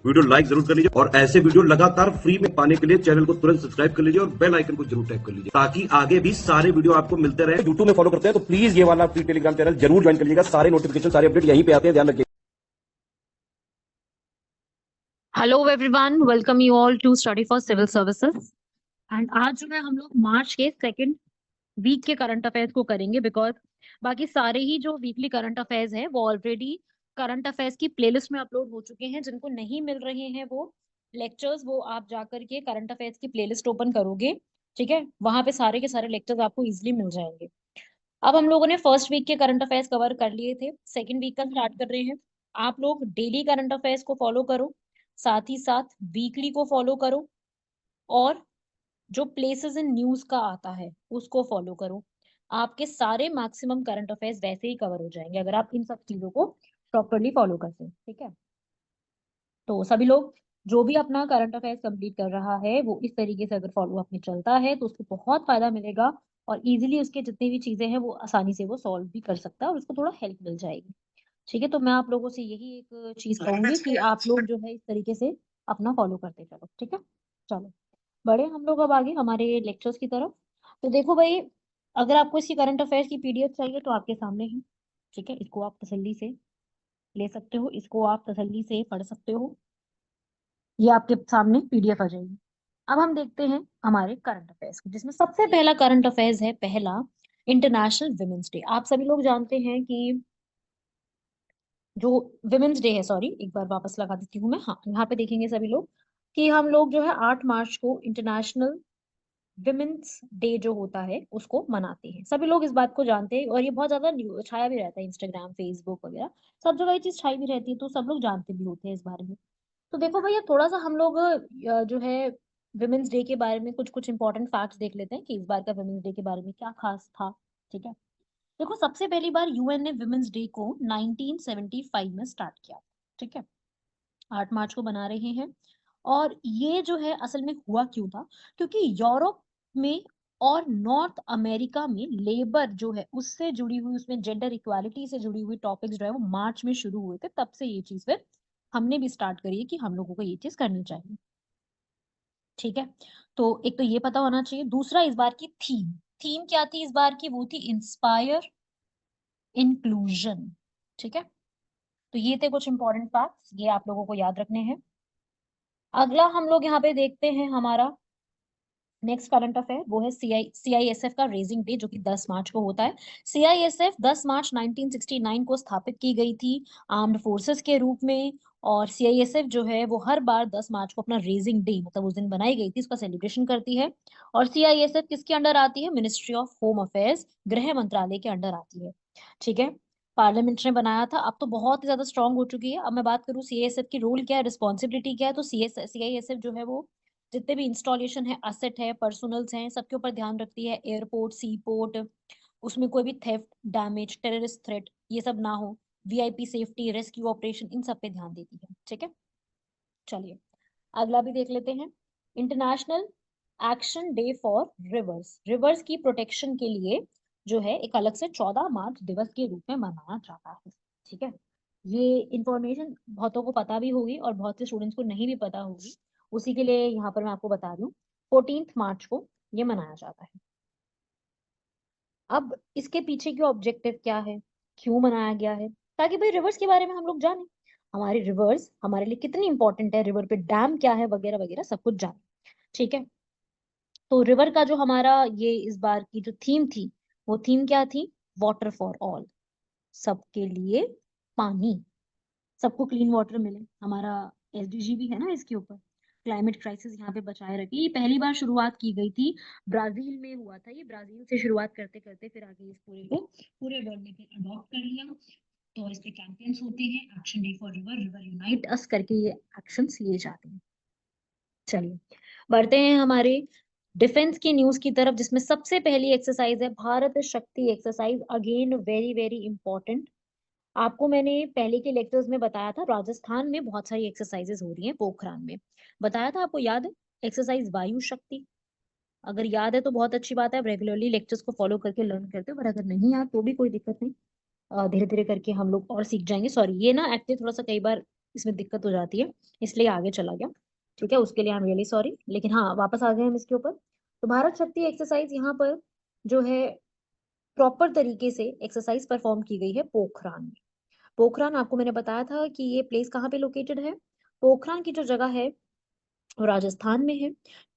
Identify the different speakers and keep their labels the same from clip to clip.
Speaker 1: Video like जरूर कर लीजिए और ऐसे वीडियो लगातार फ्री में पाने के लिए चैनल को तुरंत सब्सक्राइब कर लीजिए और बेल आइकन को जरूर टैप कर लीजिए ताकि आगे भी सारे वीडियो आपको मिलते रहे। यूट्यूब में फॉलो करते हैं तो प्लीज ये वाला फ्री टेलीग्राम चैनल जरूर ज्वाइन कर लीजिएगा। सारे नोटिफिकेशन, सारे अपडेट यहीं पे आते हैं, ध्यान रखिए।
Speaker 2: Hello everyone, welcome you all to study for civil services. And आज जो है हम लोग मार्च के सेकंड वीक के करंट अफेयर्स को करेंगे, बिकॉज बाकी सारे ही जो वीकली करंट अफेयर्स हैं वो ऑलरेडी करंट अफेयर्स की प्लेलिस्ट में अपलोड हो चुके हैं। जिनको नहीं मिल रहे हैं वो लेक्चर्स, वो आप जाकर के करंट अफेयर्स की प्लेलिस्ट ओपन करोगे, ठीक है, वहां पे सारे के सारे लेक्चर्स आपको इजिली मिल जाएंगे। अब हम लोगों ने फर्स्ट वीक के करंट अफेयर्स कवर कर लिए थे, सेकंड वीक का स्टार्ट कर रहे हैं। आप लोग डेली करंट अफेयर्स को फॉलो करो, साथ ही साथ वीकली को फॉलो करो, और जो प्लेसेस इन न्यूज का आता है उसको फॉलो करो। आपके सारे मैक्सिमम करंट अफेयर्स वैसे ही कवर हो जाएंगे अगर आप इन सब चीजों को प्रॉपरली फॉलो करते हैं, ठीक है। तो सभी लोग जो भी अपना करंट अफेयर्स कंप्लीट कर रहा है वो इस तरीके से अगर फॉलो अप में चलता है तो उसको बहुत फायदा मिलेगा, और इजीली उसके जितनी भी चीजें हैं वो आसानी से वो सॉल्व भी कर सकता है और उसको थोड़ा हेल्प मिल जाएगी, ठीक है। तो मैं आप लोगों से यही एक चीज कहूंगी कि आप लोग जो है इस तरीके से अपना फॉलो करते चलो, ठीक है। चलो बढ़े हम लोग अब आगे हमारे लेक्चर्स की तरफ। तो देखो भाई, अगर आपको इसकी करंट अफेयर्स की पीडीएफ चाहिए तो आपके सामने है, ठीक है। इसको आप तसल्ली से ले सकते हो, इसको आप तसल्ली से पढ़ सकते हो, ये आपके सामने पीडीएफ आ जाएगी। अब हम देखते हैं हमारे करंट अफेयर्स को, जिसमें सबसे पहला करंट अफेयर्स है, पहला इंटरनेशनल विमेंस डे। आप सभी लोग जानते हैं कि जो विमेंस डे है, सॉरी एक बार वापस लगा देती हूँ मैं, हाँ यहाँ पे देखेंगे सभी लोग कि हम लोग जो है 8 मार्च को इंटरनेशनल विमेंस डे जो होता है उसको मनाते हैं। सभी लोग इस बात को जानते हैं और ये बहुत ज्यादा छाया भी रहता है, इंस्टाग्राम फेसबुक वगैरह सब जगह ये चीज छाई भी रहती है, तो सब लोग जानते भी होते हैं इस बारे में। तो देखो भैया, थोड़ा सा हम लोग जो है विमेंस डे के बारे में कुछ कुछ इंपॉर्टेंट फैक्ट्स देख लेते हैं कि इस बार का विमेंस डे के बारे में क्या खास था, ठीक है। देखो, सबसे पहली बार यूएन ने विमेंस डे को 1975 में स्टार्ट किया, ठीक है। 8 मार्च को बना रहे हैं। और ये जो है असल में हुआ क्यों था, क्योंकि यूरोप में और नॉर्थ अमेरिका में लेबर जो है उससे जुड़ी हुई, उसमें जेंडर इक्वालिटी से जुड़ी हुई टॉपिक्स जो है वो मार्च में शुरू हुए थे। तब से ये चीज फिर हमने भी स्टार्ट करी है कि हम लोगों को ये चीज करनी चाहिए, ठीक है। तो एक तो ये पता होना चाहिए। दूसरा, इस बार की थीम, थीम क्या थी इस बार की, वो थी इंस्पायर इंक्लूजन, ठीक है। तो ये थे कुछ इंपॉर्टेंट फैक्ट्स, ये आप लोगों को याद रखने हैं। अगला हम लोग यहाँ पे देखते हैं हमारा नेक्स्ट करंट अफेयर, वो है सीआईएसएफ का रेजिंग डे, जो कि 10 मार्च को होता है। सीआईएसएफ 10 मार्च 1969 को स्थापित की गई थी आर्म्ड फोर्सेस के रूप में। और सीआईएसएफ जो है वो हर बार 10 मार्च को अपना रेजिंग डे, मतलब उस दिन बनाई गई थी, उसका सेलिब्रेशन करती है। और सीआईएसएफ किसके अंडर आती है? मिनिस्ट्री ऑफ होम अफेयर्स, गृह मंत्रालय के अंडर आती है, ठीक है। पार्लियामेंट ने बनाया था, अब तो बहुत ही ज्यादा स्ट्रांग हो चुकी है। अब मैं बात करूँ सीआईएसएफ की रोल क्या है, रिस्पॉन्सिबिलिटी क्या है, तो सीआईएसएफ जो है वो जितने भी इंस्टॉलेशन है, असेट है, पर्सनल्स हैं, सबके ऊपर ध्यान रखती है। एयरपोर्ट, सी पोर्ट, उसमें कोई भी थेफ्ट, डैमेज, टेररिस्ट थ्रेट ये सब ना हो। वीआईपी सेफ्टी, रेस्क्यू ऑपरेशन, इन सब पे ध्यान देती है, ठीक है। चलिए अगला भी देख लेते हैं। International action day for reverse, reverse की प्रोटेक्शन के लिए जो है एक अलग से 14 मार्च दिवस के रूप में मनाया जाता है, ठीक है। ये इंफॉर्मेशन बहुतों को पता भी होगी और बहुत से स्टूडेंट्स को नहीं भी पता होगी, उसी के लिए यहाँ पर मैं आपको बता रही हूँ। 14 मार्च को ये मनाया जाता है। अब इसके पीछे की ऑब्जेक्टिव क्या है, क्यों मनाया गया है? ताकि भाई रिवर्स के बारे में हम लोग जाने, हमारे रिवर्स हमारे लिए कितनी इंपॉर्टेंट है, रिवर पे डैम क्या है, वगैरह वगैरह सब कुछ जाने, ठीक है। तो रिवर का जो हमारा ये इस बार की जो थीम थी, वो थीम क्या थी? वाटर फॉर ऑल, सबके लिए पानी, सबको क्लीन वाटर मिले। हमारा एसडीजी भी है ना इसके ऊपर, क्लाइमेट क्राइसिस यहाँ पे बचाए रखे। ये पहली बार शुरुआत की गई थी, ब्राजील में हुआ था। ये ब्राजील से शुरुआत करते करते फिर आगे इस पूरे को पूरे वर्ल्ड ने फिर अडॉप्ट कर लिया। तो इस पे कैंपेन्स होते हैं, action day for river, river unite us करके ये एक्शंस लिए जाते हैं। चलिए बढ़ते हैं हमारे डिफेंस की न्यूज की तरफ, जिसमें सबसे पहली एक्सरसाइज है भारत शक्ति exercise. Again very very important. आपको मैंने पहले के लेक्चर्स में बताया था, राजस्थान में बहुत सारी एक्सरसाइजेस हो रही हैं, पोखरान में बताया था, आपको याद है? एक्सरसाइज वायु शक्ति। अगर याद है तो बहुत अच्छी बात है, आप रेगुलरली लेक्चर्स को फॉलो करके लर्न करते हो, पर अगर नहीं याद तो भी कोई दिक्कत नहीं, धीरे धीरे करके हम लोग और सीख जाएंगे। सॉरी, ये ना एक्चुअली थोड़ा सा कई बार इसमें दिक्कत हो जाती है, इसलिए आगे चला गया। ठीक है, उसके लिए आई एम रियली सॉरी, लेकिन हाँ वापस आ गए हम इसके ऊपर। तो भारत शक्ति एक्सरसाइज यहाँ पर जो है प्रॉपर तरीके से एक्सरसाइज परफॉर्म की गई है पोखरान में। पोखरान आपको मैंने बताया था कि ये प्लेस कहाँ पे लोकेटेड है। पोखरान की जो जगह है वो राजस्थान में है।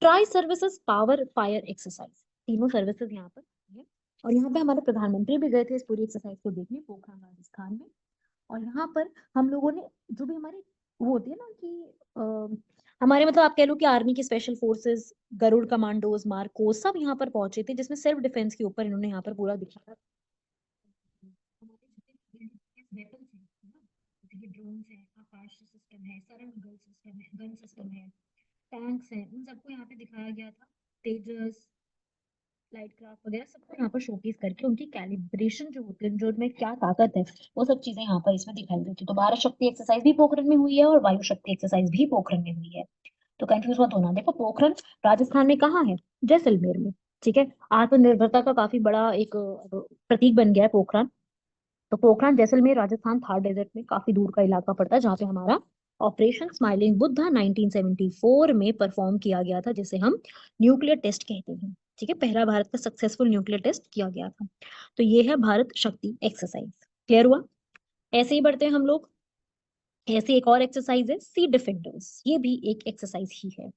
Speaker 2: Tri services power fire exercise, तीनों सर्विसेज यहाँ पर है। और यहाँ पे हमारे प्रधानमंत्री भी गए थे इस पूरी एक्सरसाइज को देखने, पोखरान राजस्थान में। और यहाँ पर हम लोगों ने जो भी हमारे वो होती है ना कि हमारे मतलब आप कह लो कि आर्मी की special forces, Garud commandos, MARCOS सब यहाँ पर पहुंचे थे, जिसमें सेल्फ डिफेंस के ऊपर इन्होंने यहाँ पर पूरा दिखाया। हमारे जितने वेपन्स हैं ना, जैसे कि ड्रोन्स है, आकाश सिस्टम है, सरंग सिस्टम है, गन सिस्टम है, टैंक्स हैं, उन सबको यहाँ पे दिखाया गया था। तेजस, लाइट क्राफ्ट वगैरह सबको यहाँ पर शोकेस करके उनकी कैलिब्रेशन जो होती है, जो उनमें क्या ताकत है, वो सब चीजें यहाँ पर इसमें दिखाई गई थी। तो भारत शक्ति एक्सरसाइज भी पोखरण में हुई है और वायु शक्ति एक्सरसाइज भी पोखरण में हुई है। तो कंफ्यूज मत होना। देखो पोखरण राजस्थान में कहाँ है? जैसलमेर में। ठीक है, आत्मनिर्भरता का काफी बड़ा एक प्रतीक बन गया है पोखरण। तो पोखरण जैसलमेर राजस्थान थार डेजर्ट में काफी दूर का इलाका पड़ता है, जहाँ पे हमारा ऑपरेशन स्माइलिंग बुद्धा 1974 में परफॉर्म किया गया था, जिसे हम न्यूक्लियर टेस्ट कहते हैं। ठीक है, पहला भारत का सक्सेसफुल न्यूक्लियर टेस्ट किया गया था। तो ये है भारत शक्ति एक्सरसाइज। क्लियर हुआ? ऐसे ही बढ़ते हैं हम लोग। ऐसी एक और एक्सरसाइज है सी डिफेंडर्स, ये भी एक एक्सरसाइज ही है।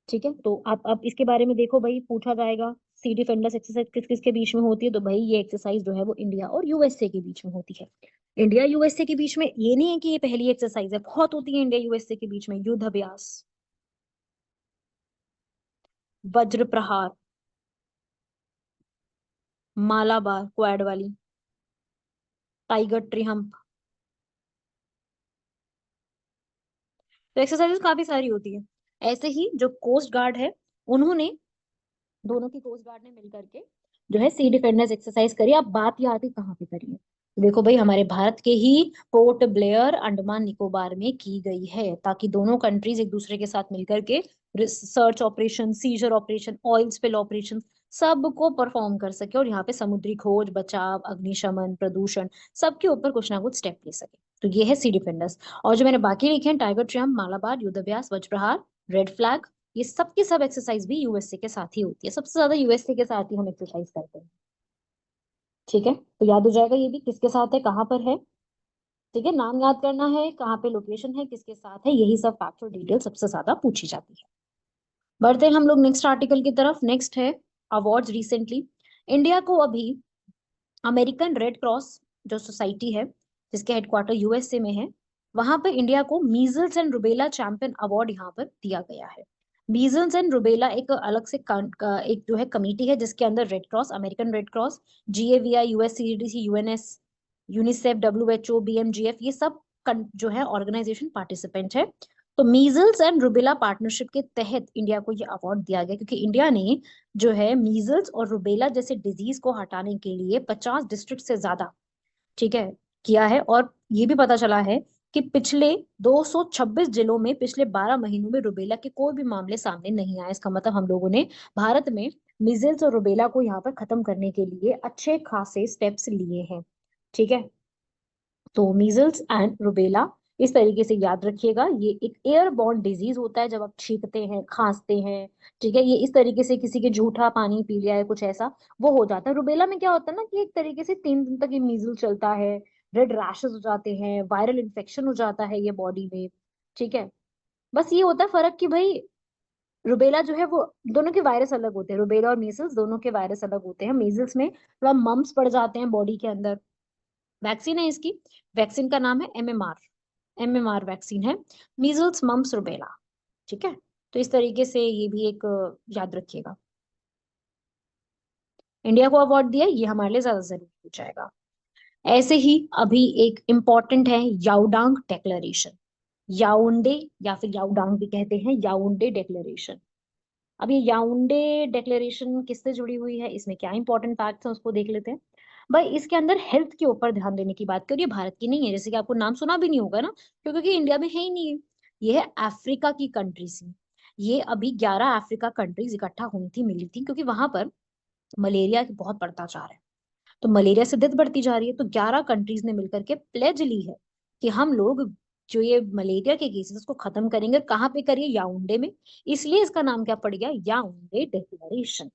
Speaker 2: ठीक है, तो आप अब इसके बारे में देखो भाई, पूछा जाएगा सी डिफेंडर्स एक्सरसाइज किस किस के बीच में होती है। तो भाई ये एक्सरसाइज जो है वो इंडिया और यूएसए के बीच में होती है। इंडिया यूएसए के बीच में ये नहीं है कि ये पहली एक्सरसाइज है, बहुत होती है इंडिया यूएसए के बीच में। युद्ध अभ्यास, वज्र प्रहार, मालाबार क्वाड वाली, टाइगर ट्रिहम्प। तो एक्सरसाइजेस काफी सारी होती है। ऐसे ही जो कोस्ट गार्ड है, उन्होंने, दोनों की कोस्ट गार्ड ने मिलकर के जो है सी डिफेंडर्स एक्सरसाइज करी। अब बात ये आती कहाँ पे करी है? तो देखो भाई, हमारे भारत के ही पोर्ट ब्लेयर अंडमान निकोबार में की गई है, ताकि दोनों कंट्रीज एक दूसरे के साथ मिलकर के search operation, seizure operation, oil spill operation सबको परफॉर्म कर सके, और यहाँ पे समुद्री खोज, बचाव, अग्निशमन, प्रदूषण सबके ऊपर कुछ ना कुछ स्टेप ले सके। तो ये है सी डिफेंडर्स। और जो मैंने बाकी लिखे हैं, टाइगर ट्रियम्फ, मालाबार, युद्धाभ्यास, वज्रप्रहार, रेड फ्लैग, ये सब की सब एक्सरसाइज भी यूएसए के साथ ही होती है। सबसे ज्यादा यूएसए के साथ ही हम एक्सरसाइज करते हैं। ठीक है, तो याद हो जाएगा ये भी किसके साथ है, कहाँ पर है। ठीक है, नाम याद करना है, कहाँ पे लोकेशन है, किसके साथ है, यही सब फैक्चुअल डिटेल सबसे ज्यादा पूछी जाती है। बढ़ते हैं हम लोग नेक्स्ट आर्टिकल की तरफ। नेक्स्ट है अवार्ड्स रिसेंटली। इंडिया को अभी अमेरिकन रेड क्रॉस जो सोसाइटी है, जिसके हेडक्वार्टर यूएसए में है, वहां पे इंडिया को measles and rubella champion award यहाँ पर दिया गया है। मीजल्स एंड रुबेला एक अलग से एक जो है कमिटी है, जिसके अंदर red cross, American red cross, GAVI, USCDC, UNS, UNICEF, WHO, BMGF, ये सब जो है ऑर्गेनाइजेशन पार्टिसिपेंट है। तो मीजल्स एंड रुबेला पार्टनरशिप के तहत इंडिया को ये अवार्ड दिया गया, क्योंकि इंडिया ने जो है मीजल्स और रुबेला जैसे डिजीज को हटाने के लिए 50 डिस्ट्रिक्ट से ज्यादा, ठीक है, किया है। और ये भी पता चला है कि पिछले 226 जिलों में पिछले 12 महीनों में रुबेला के कोई भी मामले सामने नहीं आए। इसका मतलब हम लोगों ने भारत में मिजल्स और रुबेला को यहाँ पर खत्म करने के लिए अच्छे खासे स्टेप्स लिए हैं। ठीक है, तो मीजल्स एंड रुबेला इस तरीके से याद रखिएगा, ये एक एयरबॉर्न डिजीज होता है। जब आप छींकते हैं, खांसते हैं, ठीक है, ये इस तरीके से किसी के जूठा पानी पी लिया है कुछ ऐसा, वो हो जाता है। रुबेला में क्या होता है ना कि एक तरीके से 3 दिन तक ये मीजल चलता है, रेड रैशेस हो जाते हैं, वायरल इन्फेक्शन हो जाता है ये बॉडी में। ठीक है, बस ये होता है फर्क कि भाई रुबेला जो है वो, दोनों के वायरस अलग होते हैं, रुबेला और मीजल्स दोनों के वायरस अलग होते हैं। मीजल्स में थोड़ा मम्स पड़ जाते हैं बॉडी के अंदर। वैक्सीन है इसकी, वैक्सीन का नाम है एमएमआर, एमएमआर वैक्सीन है, मीजल्स मम्स रुबेला। ठीक है, तो इस तरीके से ये भी एक याद रखिएगा। इंडिया को अवार्ड दिया, ये हमारे लिए ज्यादा जरूरी हो जाएगा। ऐसे ही अभी एक इम्पॉर्टेंट है याओडांग डेक्लेरेशन, याओंडे या फिर याओडांग भी कहते हैं, याओंडे डेक्लेरेशन। अब ये याओंडे डेक्लेरेशन किससे जुड़ी हुई है, इसमें क्या इंपॉर्टेंट फैक्ट्स हैं उसको देख लेते हैं। भाई इसके अंदर हेल्थ के ऊपर ध्यान देने की बात करिए। भारत की नहीं है, जैसे कि आपको नाम सुना भी नहीं होगा ना, क्योंकि इंडिया में है ही नहीं है। ये है अफ्रीका की कंट्रीज में। ये अभी 11 अफ्रीका कंट्रीज इकट्ठा हुई थी, मिली थी, क्योंकि वहां पर मलेरिया बहुत बढ़ता जा रहा है। तो मलेरिया से डेथ बढ़ती जा रही है, तो 11 कंट्रीज ने मिलकर के प्लेज ली है कि हम लोग जो ये मलेरिया के केसेस उसको खत्म करेंगे। कहाँ पे करिए? याओंडे में। इसलिए इसका नाम क्या पड़ गया? याओंडे डिक्लेरेशन।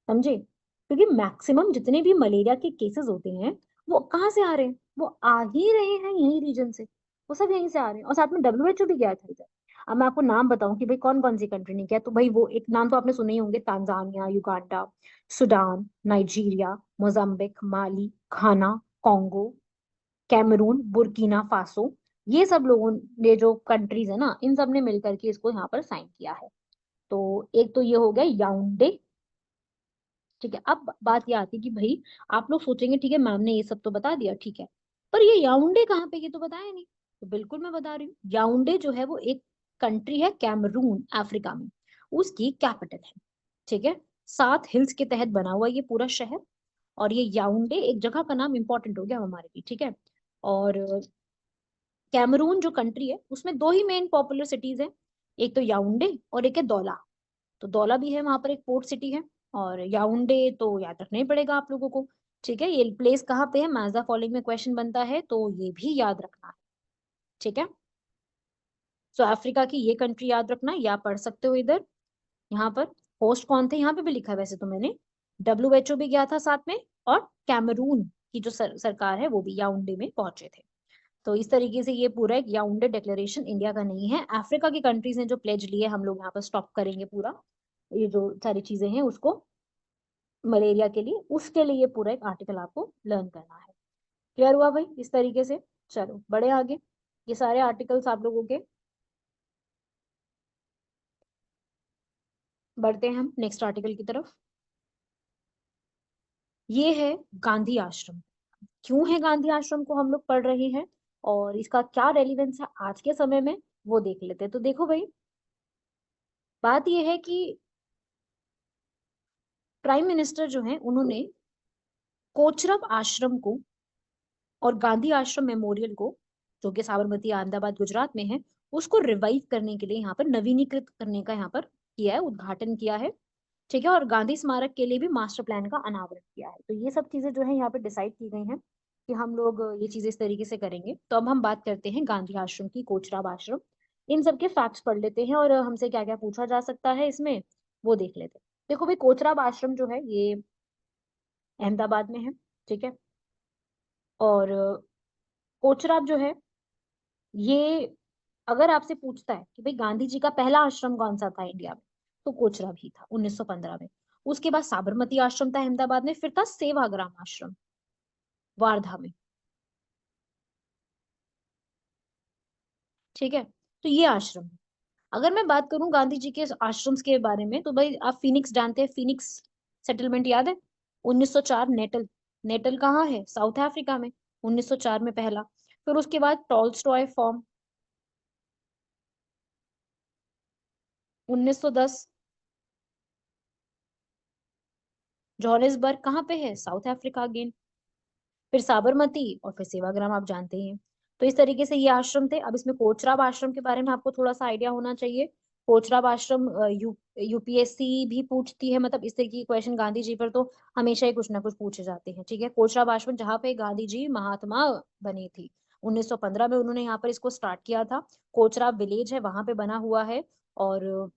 Speaker 2: समझे? क्योंकि मैक्सिमम जितने भी मलेरिया के केसेस होते हैं वो कहाँ से आ रहे हैं? वो आ ही रहे हैं यही रीजन से, वो सब यहीं से आ रहे हैं। और साथ में डब्ल्यूएचओ भी गया था इधर। अब मैं आपको नाम बताऊं कि भाई कौन कौन सी कंट्री ने किया, तो भाई वो एक नाम तो आपने सुने ही होंगे, Tanzania, Uganda, Sudan, Nigeria, Mozambique, Mali, Ghana, Congo, Cameroon, Burkina Faso. ये सब लोगों ने, जो कंट्रीज है ना, इन सब ने मिलकर के इसको यहाँ पर साइन किया है। तो एक तो ये हो गया याउंडे। ठीक है, अब बात ये आती है कि भाई आप लोग सोचेंगे ठीक है मैम ने ये सब तो बता दिया, ठीक है, पर ये याउंडे कहाँ पे, ये तो बताया नहीं। तो बिल्कुल मैं बता रही हूँ, याउंडे जो है वो एक कंट्री है कैमरून, अफ्रीका में। उसकी कैपिटल है। ठीक है, 7 हिल्स के तहत बना हुआ ये पूरा शहर। और ये याउंडे एक जगह का नाम इंपॉर्टेंट हो गया हमारे लिए। ठीक है, और कैमरून जो कंट्री है उसमें दो ही मेन पॉपुलर सिटीज है, एक तो याउंडे और एक है दौला। तो दौला भी है, वहां पर एक पोर्ट सिटी है। और याउंडे तो याद रखना ही पड़ेगा आप लोगों को। ठीक है, ये प्लेस कहाँ पे है, मैच द फॉलोइंग में क्वेश्चन बनता है, तो ये भी याद रखना है। ठीक है, सो अफ्रीका की ये कंट्री याद रखना, या पढ़ सकते हो इधर। यहाँ पर होस्ट कौन थे, यहाँ पे भी लिखा है वैसे तो मैंने। डब्ल्यूएचओ भी गया था साथ में, और कैमरून की जो सरकार है वो भी याउंडे में पहुंचे थे। तो इस तरीके से ये पूरा एक याउंडे डिक्लेरेशन इंडिया का नहीं है, अफ्रीका की कंट्रीज ने जो प्लेज लिए, हम लोग यहाँ पर स्टॉप करेंगे पूरा। ये जो सारी चीजें हैं उसको, मलेरिया के लिए, उसके लिए पूरा एक आर्टिकल आपको लर्न करना है। क्लियर हुआ भाई इस तरीके से? चलो बड़े आगे, ये सारे आर्टिकल्स आप लोगों के। बढ़ते हैं हम नेक्स्ट आर्टिकल की तरफ। ये है गांधी आश्रम। क्यों है गांधी आश्रम को हम लोग पढ़ रहे हैं, और इसका क्या रेलिवेंस है आज के समय में, वो देख लेते हैं। तो देखो भाई, बात ये है कि प्राइम मिनिस्टर जो है उन्होंने कोचरब आश्रम को और गांधी आश्रम मेमोरियल को, जो कि साबरमती अहमदाबाद गुजरात में है, उसको रिवाइव करने के लिए, यहाँ पर नवीनीकृत करने का यहाँ पर किया है, उद्घाटन किया है। ठीक है, और गांधी स्मारक के लिए भी मास्टर प्लान का अनावरण किया है। तो ये सब चीजें जो है यहाँ पे डिसाइड की गई हैं कि हम लोग ये चीजें इस तरीके से करेंगे। तो अब हम बात करते हैं गांधी आश्रम की, कोचराब आश्रम। इन सब के फैक्ट्स पढ़ लेते हैं, और हमसे क्या क्या पूछा जा सकता है इसमें वो देख लेते हैं। देखो भाई, कोचराब आश्रम जो है ये अहमदाबाद में है। ठीक है, और कोचराब जो है ये, अगर आपसे पूछता है कि भाई गांधी जी का पहला आश्रम कौन सा था इंडिया में, तो कोचरब ही था 1915 में। उसके बाद साबरमती आश्रम था अहमदाबाद में, फिर था सेवाग्राम आश्रम वारधा में। ठीक है, तो ये आश्रम है। अगर मैं बात करूं गांधी जी के आश्रम्स के बारे में, तो भाई आप फिनिक्स जानते हैं, फिनिक्स सेटलमेंट याद है? 1904 नेटल। नेटल कहाँ है? साउथ अफ्रीका में। 1904 में पहला। फिर उसके बाद टॉल्स्टॉय फॉर्म 1910। जोहानिसबर्ग कहाँ पे है? South Africa again. फिर साबरमती, और फिर सेवाग्राम, आप जानते ही हैं। तो इस तरीके से ये आश्रम थे। अब इसमें कोचराब आश्रम के बारे में आपको थोड़ा सा आइडिया होना चाहिए। कोचराब आश्रम यूपीएससी भी पूछती है, मतलब इस तरीके के क्वेश्चन गांधी जी पर तो हमेशा ही कुछ ना कुछ पूछे जाते हैं। ठीक है, कोचराब आश्रम जहाँ पे गांधी जी महात्मा बनी थी, 1915 में उन्होंने यहाँ पर इसको स्टार्ट किया था। कोचराब विलेज है, वहां पे बना हुआ है। और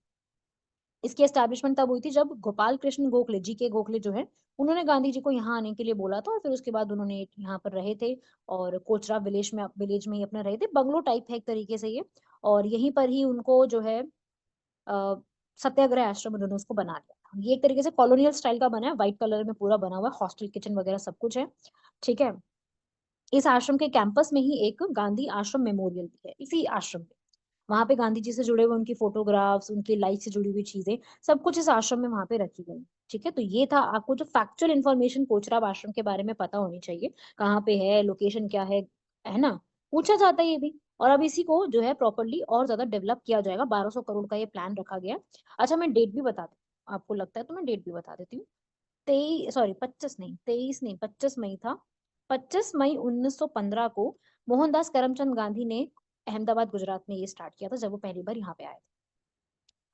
Speaker 2: इसकी एस्टैब्लिशमेंट तब हुई थी जब गोपाल कृष्ण गोखले, जी के गोखले जो है, उन्होंने गांधी जी को यहाँ आने के लिए बोला था, और फिर उसके बाद उन्होंने यहाँ पर रहे थे। और कोचरा विलेज में ही अपना रहे थे, बंगलो टाइप है एक तरीके से ये। और यहीं पर ही उनको जो है अ, सत्याग्रह आश्रम उन्होंने उसको बना दिया था। ये एक तरीके से कॉलोनियल स्टाइल का बना है, व्हाइट कलर में पूरा बना हुआ है, हॉस्टल किचन वगैरह सब कुछ है। ठीक है, इस आश्रम के कैंपस में ही एक गांधी आश्रम मेमोरियल भी है, इसी आश्रम में। वहां पे गांधी जी से जुड़े हुए उनकी फोटोग्राफ्स, उनकी लाइफ से जुड़ी हुई चीजें, सब कुछ इस आश्रम में वहां पे रखी गई। ठीक है, तो ये था आपको जो फैक्चुअल इन्फॉर्मेशन कोचराब आश्रम के बारे में पता होनी चाहिए। कहाँ पे है, लोकेशन क्या है ना, पूछा जाता है ये भी। और अब इसी को जो है प्रॉपरली और ज्यादा डेवलप किया जाएगा, 1200 करोड़ का ये प्लान रखा गया। अच्छा, मैं डेट भी बता देती हूँ, आपको लगता है तो मैं डेट भी बता देती हूँ। 25 मई 1915 को मोहनदास करमचंद गांधी ने अहमदाबाद गुजरात में ये स्टार्ट किया था, जब वो पहली बार यहाँ पे आए थे।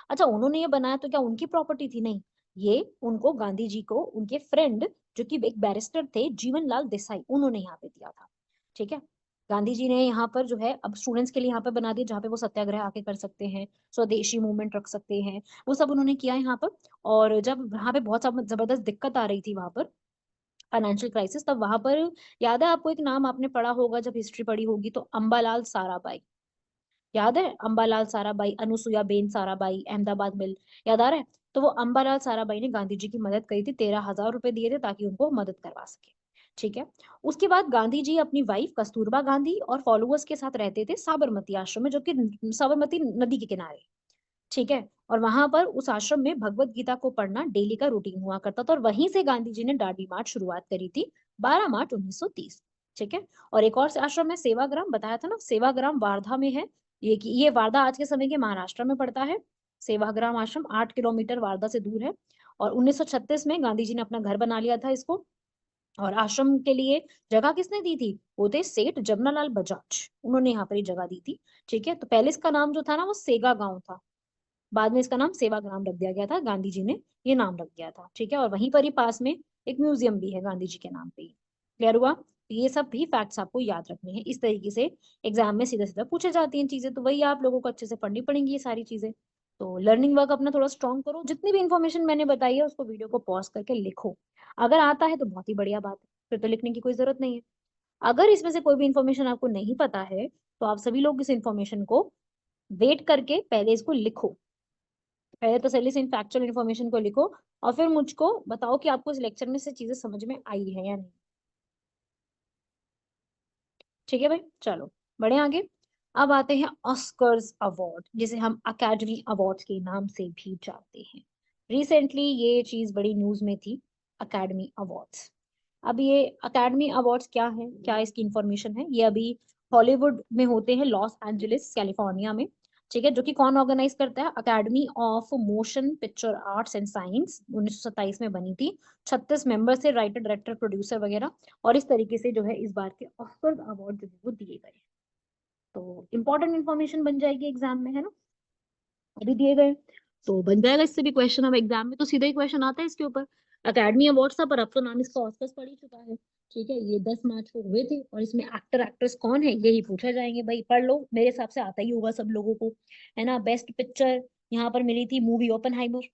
Speaker 2: अच्छा, उन्होंने ये बनाया तो क्या उनकी प्रॉपर्टी थी? नहीं, ये उनको, गांधी जी को, उनके फ्रेंड जो कि एक बैरिस्टर थे, जीवन लाल देसाई, उन्होंने यहाँ पे दिया था। ठीक है, गांधी जी ने यहाँ पर जो है अब स्टूडेंट्स के लिए यहाँ पर बना दिया, जहाँ पे वो सत्याग्रह आके कर सकते हैं, स्वदेशी मूवमेंट रख सकते हैं, वो सब उन्होंने किया यहाँ पर। और जब वहाँ पे बहुत जबरदस्त दिक्कत आ रही थी वहां पर, फाइनेंशियल क्राइसिस, तब वहां पर याद है आपको, एक नाम आपने पढ़ा होगा जब हिस्ट्री पढ़ी होगी तो, अंबालाल साराभाई। याद है अंबालाल साराभाई, अनुसुईया बेन साराभाई, अहमदाबाद मिल, याद आ रहा है? तो वो अंबालाल साराभाई ने गांधी जी की मदद करी थी, 13,000 रुपए दिए थे ताकि उनको मदद करवा सके। ठीक है। उसके बाद गांधी जी अपनी वाइफ कस्तूरबा गांधी और फॉलोअर्स के साथ रहते थे साबरमती आश्रम में, जो कि साबरमती नदी के किनारे। ठीक है। और वहां पर उस आश्रम में भगवत गीता को पढ़ना डेली का रूटीन हुआ करता था, और वहीं से गांधी जी ने दांडी मार्च शुरुआत करी थी 12 मार्च 1930। ठीक है। और एक और आश्रम है सेवाग्राम, बताया था ना, सेवाग्राम वार्धा में है। ये वार्धा आज के समय के महाराष्ट्र में पड़ता है। सेवाग्राम आश्रम 8 किलोमीटर वार्धा से दूर है। और 1936 में गांधी जी ने अपना घर बना लिया था इसको। और आश्रम के लिए जगह किसने दी थी? वो थे सेठ जमनालाल बजाज, उन्होंने यहाँ पर ही जगह दी थी। ठीक है। तो पहले इसका नाम जो था ना वो सेगा गांव था, बाद में इसका नाम सेवाग्राम रख दिया गया था, गांधी जी ने ये नाम रख दिया था। ठीक है। और वहीं पर ही पास में एक म्यूजियम भी है गांधी जी के नाम पे ही। क्लियर हुआ? तो ये सब भी फैक्ट्स आपको याद रखने हैं, इस तरीके से एग्जाम में सीधा सीधा पूछे जाती हैं चीजें, तो वही आप लोगों को अच्छे से पढ़नी पड़ेंगी ये सारी चीजें। तो लर्निंग वर्क अपना थोड़ा स्ट्रॉन्ग करो, जितनी भी इन्फॉर्मेशन मैंने बताई है उसको वीडियो को पॉज करके लिखो। अगर आता है तो बहुत ही बढ़िया बात है, फिर तो लिखने की कोई जरूरत नहीं है। अगर इसमें से कोई भी इन्फॉर्मेशन आपको नहीं पता है, तो आप सभी लोग इस इन्फॉर्मेशन को वेट करके पहले इसको लिखो। पहले तसल्ली से इन फैक्चुअल इन्फॉर्मेशन को लिखो, और फिर मुझको बताओ कि आपको इस लेक्चर में से चीजें समझ में आई है या नहीं। ठीक है भाई, चलो बढ़े आगे। अब आते हैं ऑस्कर्स अवार्ड, जिसे हम अकेडमी अवार्ड्स के नाम से भी जानते हैं। रिसेंटली ये चीज बड़ी न्यूज में थी, अकेडमी अवार्ड्स। अब ये अकेडमी अवार्ड्स क्या है, क्या इसकी इंफॉर्मेशन है? ये अभी हॉलीवुड में होते हैं, लॉस एंजलिस कैलिफोर्निया में। ठीक है। जो कि कौन ऑर्गेनाइज करता है? Academy of motion picture arts and science, 1927 में बनी थी। 36 मेंबर से, राइटर डायरेक्टर प्रोड्यूसर वगैरह। और इस तरीके से जो है इस बार के ऑस्कर अवार्ड जो है वो दिए गए। तो इंपॉर्टेंट इन्फॉर्मेशन बन जाएगी एग्जाम में, है ना? अभी दिए गए तो बन जाएगा इससे भी क्वेश्चन। अब एग्जाम में तो सीधा ही क्वेश्चन आता है इसके ऊपर। अकेडमी अवार्ड्स था, पर अब तो नाम इसका ऑस्कर्स पड़ ही चुका है। ठीक है। ये 10 मार्च को हुए थे, और इसमें एक्टर एक्ट्रेस कौन है यही पूछा जाएंगे। भाई पढ़ लो, मेरे हिसाब से आता ही होगा सब लोगों को, है ना? बेस्ट पिक्चर यहाँ पर मिली थी मूवी ओपनहाइमर,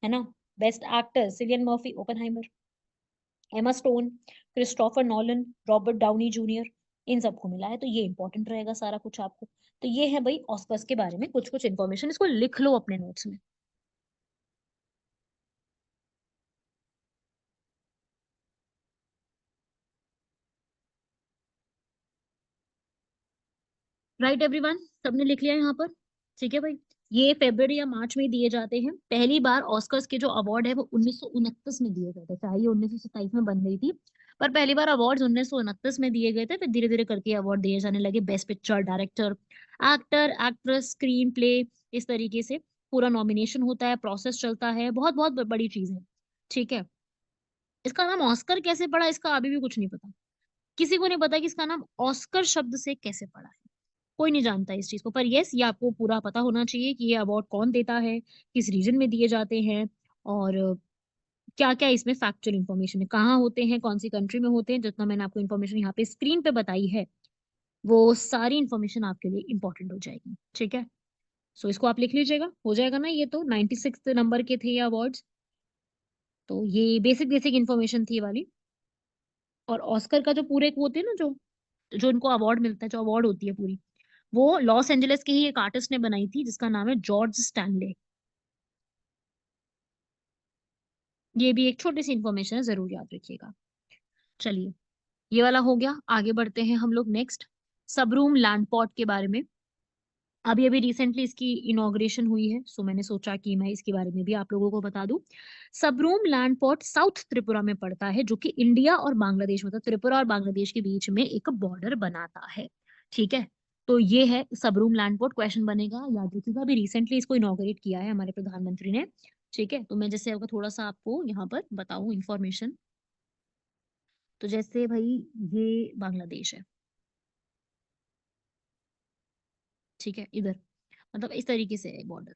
Speaker 2: है ना? Best actor Cillian Murphy, Oppenheimer. Emma Stone, Christopher Nolan, Robert Downey junior, इन सबको मिला है। तो ये इंपॉर्टेंट रहेगा सारा कुछ आपको। तो ये है भाई ऑस्कर्स के बारे में कुछ कुछ इन्फॉर्मेशन, इसको लिख लो अपने नोट्स में। राइट एवरीवन, सबने लिख लिया यहाँ पर? ठीक है भाई। ये फेब्रवरी या मार्च में दिए जाते हैं। पहली बार ऑस्कर्स के जो अवार्ड है वो 1929 में दिए गए थे, चाहे ये 1927 में बन गई थी, पर पहली बार अवार्ड 1929 में दिए गए थे। फिर धीरे धीरे करके अवार्ड दिए जाने लगे, best picture, director, actor, actress, screen play, इस तरीके से पूरा नॉमिनेशन होता है, प्रोसेस चलता है, बहुत बहुत बड़ी चीज है। ठीक है। इसका नाम ऑस्कर कैसे पड़ा, इसका अभी भी कुछ नहीं पता। किसी को नहीं पता कि इसका नाम ऑस्कर शब्द से कैसे पड़ा है। कोई नहीं जानता इस चीज को, पर यस, ये आपको पूरा पता होना चाहिए कि ये अवार्ड कौन देता है, किस रीजन में दिए जाते हैं, और क्या क्या इसमें फैक्चुअल इंफॉर्मेशन है, कहाँ होते हैं, कौन सी कंट्री में होते हैं। जितना मैंने आपको इन्फॉर्मेशन यहाँ पे स्क्रीन पे बताई है, वो सारी इन्फॉर्मेशन आपके लिए इंपॉर्टेंट हो जाएगी। ठीक है। सो इसको आप लिख लीजिएगा, हो जाएगा ना? ये तो 96 नंबर के थे ये अवार्ड्स। तो ये बेसिक बेसिक इन्फॉर्मेशन थी ये वाली। और ऑस्कर का जो पूरे होते हैं ना, जो जो उनको अवार्ड मिलता है, जो अवार्ड होती है पूरी, वो लॉस एंजलिस के ही एक आर्टिस्ट ने बनाई थी, जिसका नाम है जॉर्ज स्टैनले। ये भी एक छोटी सी इन्फॉर्मेशन है, जरूर याद रखिएगा। चलिए, ये वाला हो गया। आगे बढ़ते हैं हम लोग नेक्स्ट, सबरूम लैंड पॉट के बारे में। अभी अभी रिसेंटली इसकी इनॉग्रेशन हुई है, सो मैंने सोचा कि मैं इसके बारे में भी आप लोगों को बता दूं। Sabroom land pot south Tripura में पड़ता है, जो कि इंडिया और बांग्लादेश, मतलब त्रिपुरा और बांग्लादेश के बीच में एक बॉर्डर बनाता है। ठीक है। तो ये है सबरूम लैंड पॉट, क्वेश्चन बनेगा, याद रखिएगा। अभी रिसेंटली इसको इनॉग्रेट किया है हमारे प्रधानमंत्री ने। ठीक है। तो मैं जैसे अगर थोड़ा सा आपको यहाँ पर बताऊं इंफॉर्मेशन, तो जैसे भाई ये बांग्लादेश है, ठीक है, इधर, मतलब इस तरीके से है बॉर्डर,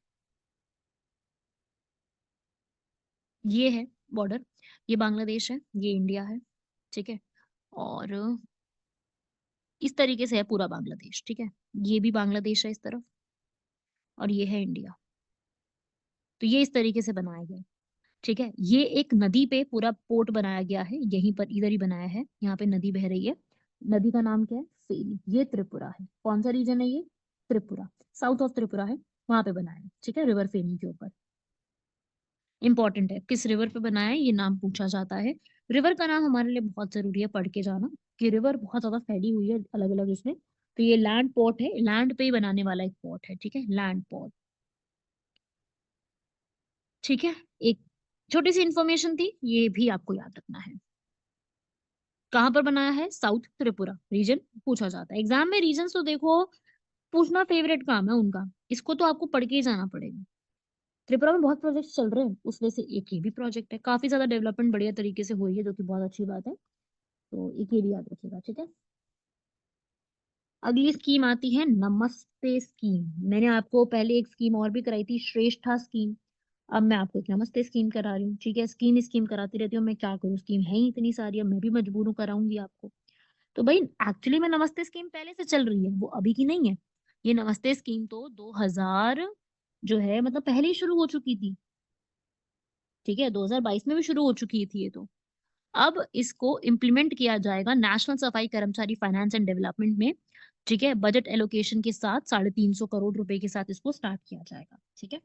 Speaker 2: ये है बॉर्डर, ये बांग्लादेश है, ये इंडिया है। ठीक है। और इस तरीके से है पूरा बांग्लादेश, ठीक है। ये भी बांग्लादेश है इस तरफ, और ये है इंडिया। तो ये इस तरीके से बनाया गया है, ठीक है। ये एक नदी पे पूरा पोर्ट बनाया गया है, यहीं पर इधर ही बनाया है, यहाँ पे नदी बह रही है। नदी का नाम क्या है? फेनी। ये त्रिपुरा है। कौन सा रीजन है ये? त्रिपुरा। साउथ ऑफ त्रिपुरा है, वहां पे बनाया है, ठीक है, रिवर फेनी के ऊपर। इंपॉर्टेंट है, किस रिवर पे बनाया है ये नाम पूछा जाता है। रिवर का नाम हमारे लिए बहुत जरूरी है पढ़ के जाना, कि रिवर बहुत ज्यादा फैली हुई है अलग अलग इसमें। तो ये लैंड पोर्ट है, लैंड पे ही बनाने वाला एक पोर्ट है, ठीक है, लैंड पोर्ट। ठीक है। एक छोटी सी इंफॉर्मेशन थी, ये भी आपको याद रखना है। कहाँ पर बनाया है? साउथ त्रिपुरा रीजन पूछा जाता है एग्जाम में। रीजन तो देखो, पूछना फेवरेट काम है उनका, इसको तो आपको पढ़ के ही जाना पड़ेगा। त्रिपुरा में बहुत प्रोजेक्ट चल रहे हैं, उसमें से एक ये भी प्रोजेक्ट है। काफी ज्यादा डेवलपमेंट बढ़िया तरीके से हुई है, जो कि बहुत अच्छी बात है। तो एक ये भी याद रखिएगा, ठीक है। अगली स्कीम आती है नमस्ते स्कीम। मैंने आपको पहले एक स्कीम और भी कराई थी, श्रेष्ठा स्कीम। अब मैं आपको एक नमस्ते स्कीम करा रही हूँ, ठीक है। स्कीम स्कीम कराती रहती हूँ, मैं क्या करूँ, स्कीम है ही इतनी सारी, अब मैं भी मजबूर हूँ कराऊंगी आपको। तो भाई एक्चुअली में नमस्ते स्कीम पहले से चल रही है, वो अभी की नहीं है। ये नमस्ते स्कीम तो 2000 जो है मतलब पहले ही शुरू हो चुकी थी, ठीक है, 2022 में भी शुरू हो चुकी थी ये तो। अब इसको इम्प्लीमेंट किया जाएगा नेशनल सफाई कर्मचारी फाइनेंस एंड डेवलपमेंट में, ठीक है। बजट एलोकेशन के साथ 350 करोड़ रुपए के साथ इसको स्टार्ट किया जाएगा, ठीक है।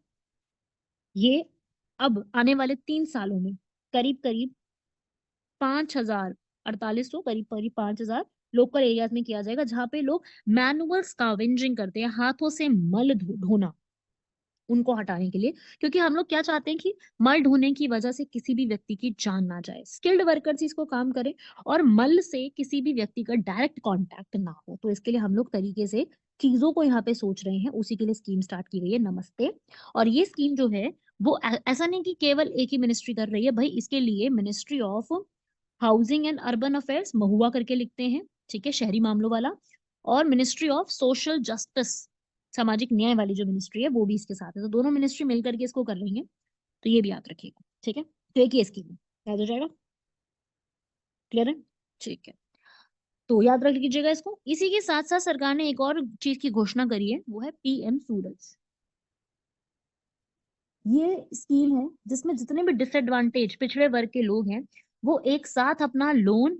Speaker 2: ये अब आने वाले 3 सालों में करीब करीब 5,4800, करीब करीब 5,000 लोकल एरियाज में किया जाएगा, जहां पे लोग मैनुअल स्कावेंजिंग करते हैं, हाथों से मल ढोना, उनको हटाने के लिए। क्योंकि हम लोग क्या चाहते हैं कि मल ढोने की वजह से किसी भी व्यक्ति की जान ना जाए, स्किल्ड वर्कर्स इसको काम करें, और मल से किसी भी व्यक्ति का डायरेक्ट कांटेक्ट ना हो। तो इसके लिए हम लोग तरीके से चीजों को यहाँ पे सोच रहे हैं, उसी के लिए स्कीम स्टार्ट की गई है नमस्ते। और ये स्कीम जो है वो ऐसा नहीं कि केवल एक ही मिनिस्ट्री कर रही है भाई, इसके लिए ministry of housing and urban affairs, MoHUA करके लिखते हैं, ठीक है, शहरी मामलों वाला, और मिनिस्ट्री ऑफ सोशल जस्टिस, सामाजिक न्याय वाली जो मिनिस्ट्री है वो भी इसके साथ है। तो दोनों मिनिस्ट्री मिलकर के इसको कर रही है, तो ये भी याद रखिएगा, ठीक है। तो एक ही स्कीम याद हो जाएगा, क्लियर है, ठीक है। तो याद रख लीजिएगा इसको। इसी के साथ साथ सरकार ने एक और चीज की घोषणा करी है, वो है पीएम सूरज। ये स्कीम है जिसमें जितने भी डिसएडवांटेज पिछड़े वर्ग के लोग हैं, वो एक साथ अपना लोन,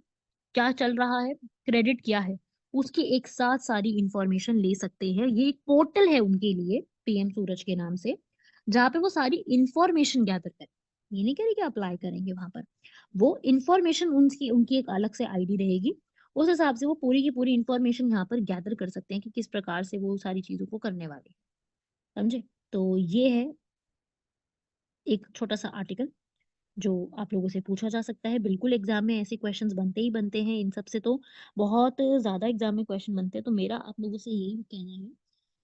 Speaker 2: क्या चल रहा है, क्रेडिट क्या है, उसकी एक साथ सारी इंफॉर्मेशन ले सकते हैं। ये एक पोर्टल है उनके लिए, पीएम सूरज के नाम से, जहाँ पे वो सारी इंफॉर्मेशन गैदर करें। ये नहीं कह रही कि अप्लाई करेंगे वहां पर, वो इंफॉर्मेशन उनकी उनकी एक अलग से आईडी रहेगी, उस हिसाब से वो पूरी की पूरी इंफॉर्मेशन यहाँ पर गैदर कर सकते हैं कि किस प्रकार से वो सारी चीजों को करने वाले हैं, समझे। तो ये है एक छोटा सा आर्टिकल जो आप लोगों से पूछा जा सकता है। बिल्कुल एग्जाम में ऐसे क्वेश्चंस बनते ही बनते हैं, इन सब से तो बहुत ज्यादा एग्जाम में क्वेश्चन बनते हैं। तो मेरा आप लोगों से यही कहना है,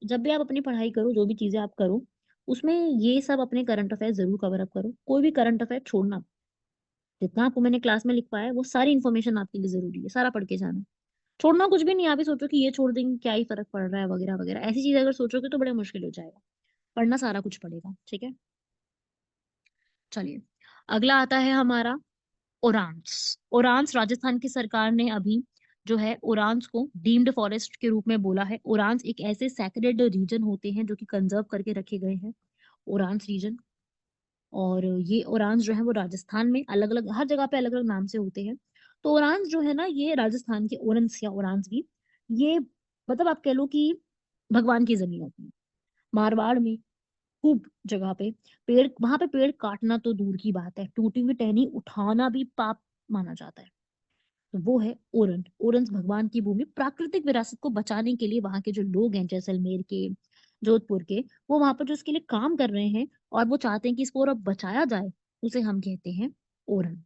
Speaker 2: जब भी आप अपनी पढ़ाई करो, जो भी चीजें आप करो, उसमें ये सब अपने करंट अफेयर जरूर कवर अप करो, कोई भी करंट अफेयर छोड़ना मत। जितना आपको मैंने क्लास में लिख पाया है, वो सारी इन्फॉर्मेशन आपके लिए जरूरी है, सारा पढ़ के जाना। छोड़ना कुछ भी नहीं, आप ही सोचो कि ये छोड़ देंगे क्या ही फर्क पड़ रहा है वगैरह वगैरह, ऐसी चीज अगर सोचोगे तो बड़ा मुश्किल हो जाएगा। पढ़ना सारा कुछ पड़ेगा, ठीक है। चलिए, अगला आता है हमारा ओरांस। ओरांस राजस्थान की सरकार ने अभी जो है ओरांस को डीम्ड फॉरेस्ट के रूप में बोला है। ओरांस एक ऐसे सैक्रेड रीजन होते हैं जो कि कंजर्व करके रखे गए हैं, ओरांस रीजन। और ये ओरांस जो है वो राजस्थान में अलग अलग हर जगह पे अलग अलग नाम से होते हैं। तो ओरांस जो है ना, ये राजस्थान के ओरंस या ओरांस भी, ये मतलब आप कह लो कि भगवान की जमीन होती है। मारवाड़ में खूब जगह पे पेड़, वहां पे पेड़ काटना तो दूर की बात है, टूटी हुई टहनी उठाना भी पाप माना जाता है। तो वो है ओरन। ओरन्स भगवान की भूमि, प्राकृतिक विरासत को बचाने के लिए वहां के जो लोग हैं, जैसलमेर के, जोधपुर के, वो वहां पर जो इसके लिए काम कर रहे हैं, और वो चाहते हैं कि इसको और अब बचाया जाए, उसे हम कहते हैं ओरन।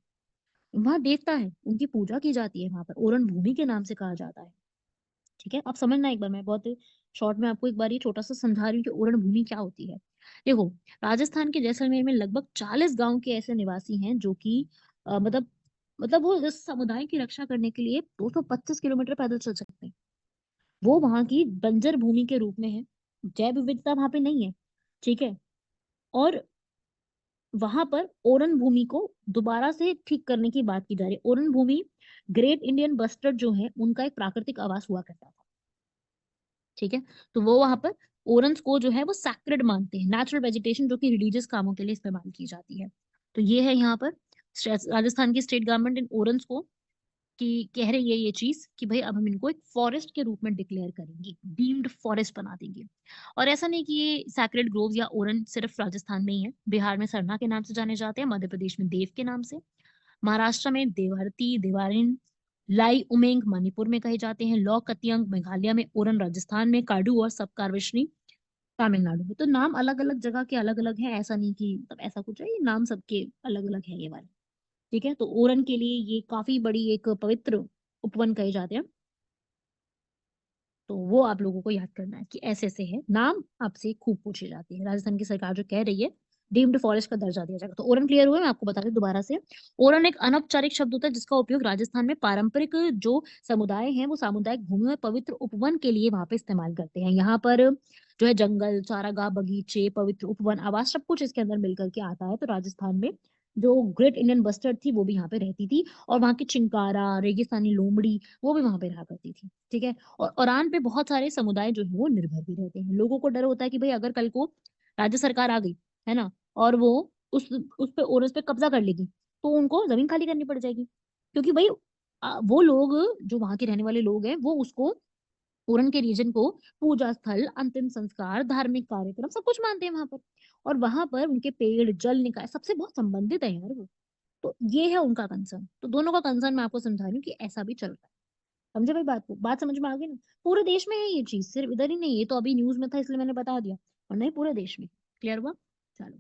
Speaker 2: वहां देवता है, उनकी पूजा की जाती है, वहां पर ओरन भूमि के नाम से कहा जाता है, ठीक है। आप समझना एक बार, मैं बहुत शॉर्ट में आपको एक बार ये छोटा सा समझा रही हूँ कि उड़न भूमि क्या होती है। देखो, राजस्थान के जैसलमेर में लगभग 40 गांव के ऐसे निवासी हैं जो कि मतलब वो इस समुदाय की रक्षा करने के लिए 225 किलोमीटर पैदल चल सकते हैं। वो वहां की बंजर भूमि के रूप में है, जैव विविधता वहां पे नहीं है, ठीक है। और वहां पर ओरन भूमि को दोबारा से ठीक करने की बात की जा रही है। ओरन भूमि ग्रेट इंडियन बस्टर्ड जो है उनका एक प्राकृतिक आवास हुआ करता था। ठीक है, तो वो वहां पर ओरन्स को जो है वो सैक्रेड मानते हैं, नेचुरल वेजिटेशन जो कि रिलीजियस कामों के लिए इस्तेमाल की जाती है। तो ये है यहाँ पर राजस्थान की स्टेट गवर्नमेंट इन ओरन्स को कि कह रही है ये चीज कि भाई अब हम इनको एक फॉरेस्ट के रूप में डिक्लेयर करेंगे, डीम्ड फॉरेस्ट बना देंगे। और ऐसा नहीं कि ये सैक्रेड ग्रोव या ओरन सिर्फ राजस्थान में ही है, बिहार में सरना के नाम से जाने जाते हैं, मध्य प्रदेश में देव के नाम से, महाराष्ट्र में देवहरती, देवारिन, लाई उमेंग मणिपुर में कहे जाते हैं, लॉ कतियंग मेघालय में, ओरन राजस्थान में, काडू और सबकार्विश्नी तमिलनाडु में। तो नाम अलग अलग जगह के अलग अलग हैं, ऐसा नहीं कि मतलब ऐसा कुछ है, ये नाम सबके अलग अलग है ये वाले। ठीक है, तो ओरन के लिए ये काफी बड़ी एक पवित्र उपवन कहे जाते हैं। तो वो आप लोगों को याद करना है कि ऐसे ऐसे है, नाम आपसे खूब पूछे जाते हैं। राजस्थान की सरकार जो कह रही है डीम्ड फॉरेस्ट का दर्जा दिया जाएगा। तो ओरन क्लियर हुए, मैं आपको बता दूं दोबारा से। ओरन एक अनौपचारिक शब्द होता है जिसका उपयोग राजस्थान में पारंपरिक जो समुदाय हैं वो सामुदायिक भूमि में पवित्र उपवन के लिए वहां पे इस्तेमाल करते हैं। यहाँ पर जो है जंगल, चारागाह, बगीचे, पवित्र उपवन, आवास सब कुछ इसके अंदर मिलकर के आता है। तो राजस्थान में जो ग्रेट इंडियन बस्टर्ड थी वो भी यहाँ पे रहती थी, और वहाँ की चिंकारा, रेगिस्तानी लोमड़ी, वो भी वहां पे रहा करती थी। ठीक है, और ईरान पे बहुत सारे समुदाय जो है वो निर्भर भी रहते हैं। लोगों को डर होता है कि भाई अगर कल को राज्य सरकार आ गई है ना, और वो उस पे और उस पे कब्जा कर लेगी, तो उनको जमीन खाली करनी पड़ जाएगी। क्योंकि भाई वो लोग जो वहां के रहने वाले लोग हैं वो उसको, पूरन के रीजन को पूजा स्थल, अंतिम संस्कार, धार्मिक कार्यक्रम सब कुछ मानते हैं वहां पर। और वहां पर उनके पेड़, जल निकाय सबसे बहुत संबंधित है यार वो। तो ये है उनका कंसर्न। तो दोनों का कंसर्न मैं आपको समझा रही हूँ कि ऐसा भी चल रहा है। समझे भाई बात को, बात समझ में आ गई ना? पूरे देश में है ये चीज, सिर्फ इधर ही नहीं। ये तो अभी न्यूज में था इसलिए मैंने बता दिया, और नहीं पूरे देश में। क्लियर हुआ? चलो,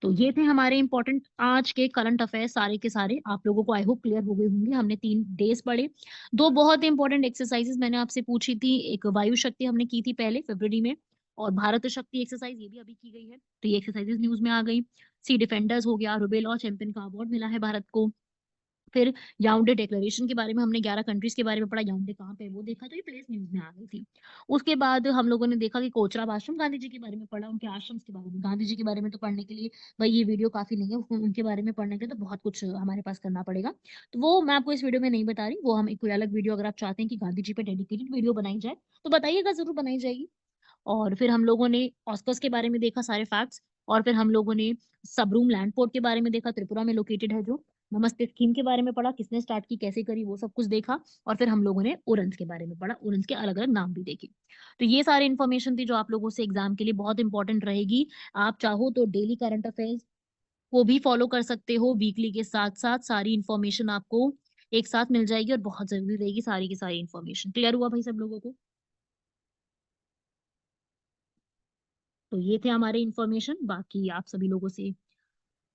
Speaker 2: तो ये थे हमारे इंपॉर्टेंट आज के करंट अफेयर्स सारे के सारे। आप लोगों को आई होप क्लियर हो गए होंगे। हमने 3 डेज पढ़े। दो बहुत इंपॉर्टेंट एक्सरसाइजेस मैंने आपसे पूछी थी, एक वायु शक्ति हमने की थी पहले फरवरी में, और भारत शक्ति एक्सरसाइज ये भी अभी की गई है। तो ये एक्सरसाइजेस न्यूज में आ गई। सी डिफेंडर्स हो गया, रुबेला चैंपियन का अवार्ड मिला है भारत को। फिर याउंडे डिक्लेरेशन के बारे में हमने 11 कंट्रीज के बारे में पढ़ा, याउंडे कहाँ पे है वो देखा, तो ये प्लेस न्यूज में आ गई थी। उसके बाद हम लोगों ने देखा कि कोचराब आश्रम, गांधी जी के बारे में पढ़ा, उनके आश्रम के बारे में। गांधी जी के बारे में तो पढ़ने के लिए भाई ये वीडियो काफी नहीं है, उनके बारे में पढ़ने के लिए तो बहुत कुछ हमारे पास करना पड़ेगा। तो वो मैं आपको इस वीडियो में नहीं बता रही, वो हम एक कोई अलग वीडियो, अगर आप चाहते हैं कि गांधी जी पे डेडिकेटेड वीडियो बनाई जाए तो बताइएगा, जरूर बनाई जाएगी। और फिर हम लोगों ने ऑस्कर्स के बारे में देखा सारे फैक्ट्स। और फिर हम लोगों ने सबरूम लैंड पोर्ट के बारे में देखा, त्रिपुरा में लोकेटेड है जो। नमस्ते स्कीम के बारे में पढ़ा, किसने स्टार्ट की, कैसे करी, वो सब कुछ देखा। और फिर हम लोगों ने ओरेंज के बारे में पढ़ा, ओरेंज के अलग अलग नाम भी देखे। तो ये सारी इन्फॉर्मेशन थी जो आप लोगों से एग्जाम के लिए बहुत इंपॉर्टेंट रहेगी। आप चाहो तो डेली करंट अफेयर्स को भी फॉलो कर सकते हो, वीकली के साथ साथ सारी इन्फॉर्मेशन आपको एक साथ मिल जाएगी, और बहुत जरूरी रहेगी सारी की सारी इन्फॉर्मेशन। क्लियर हुआ भाई सब लोगों को? तो ये थे हमारे इन्फॉर्मेशन। बाकी आप सभी लोगों से,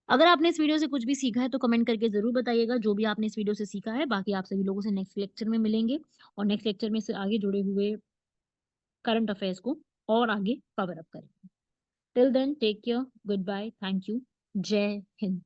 Speaker 2: अगर आपने इस वीडियो से कुछ भी सीखा है तो कमेंट करके जरूर बताइएगा जो भी आपने इस वीडियो से सीखा है। बाकी आप सभी लोगों से नेक्स्ट लेक्चर में मिलेंगे, और नेक्स्ट लेक्चर में से आगे जुड़े हुए करंट अफेयर्स को और आगे कवर अप करेंगे। Till then take care, good bye, thank you, जय हिंद।